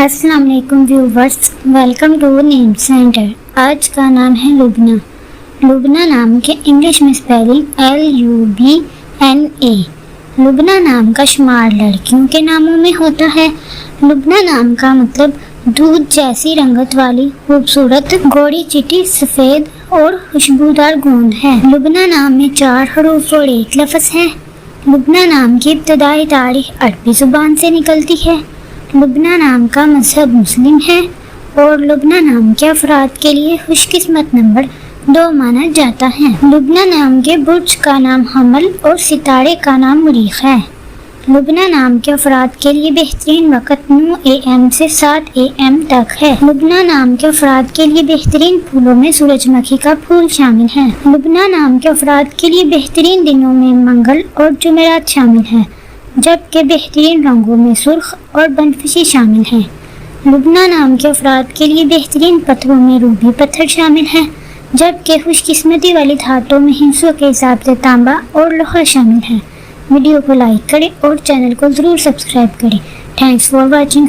अस्सलाम वालेकुम viewers, welcome to name center. आज का नाम है लुबना। लुबना नाम के इंग्लिश में स्पेलिंग LUBNA। लुबना नाम का शुमार लड़कियों के नामों में होता है। लुबना नाम का मतलब दूध जैसी रंगत वाली खूबसूरत गोरी चिटी सफ़ेद और खुशबूदार गूंद है। लुबना नाम में 4 हरूफ और 1 लफ्ज़ है। लुबना नाम की इब्तदाई तारीख अरबी ज़ुबान से निकलती है। लुबना नाम का मज़हब मुस्लिम है और लुबना नाम के अफराद के लिए खुशकिस्मत नंबर 2 माना जाता है। लुबना नाम के बुर्ज का नाम हमल और सितारे का नाम मरीख है। लुबना नाम के अफराद के लिए बेहतरीन वक़्त 9 AM से 7 AM तक है। लुबना नाम के अफराद के लिए बेहतरीन फूलों में सूरजमुखी का फूल शामिल है। लुबना नाम के अफराद के लिए बेहतरीन दिनों में मंगल और जुमेरात शामिल है, जबकि बेहतरीन रंगों में सुर्ख और बनफशी शामिल हैं। लुबना नाम के अफराद के लिए बेहतरीन पत्थरों में रूबी पत्थर शामिल है, जबकि खुशकिस्मती वाली धातों में हिस्सों के हिसाब से तांबा और लोहा शामिल है। वीडियो को लाइक करें और चैनल को ज़रूर सब्सक्राइब करें। Thanks for watching.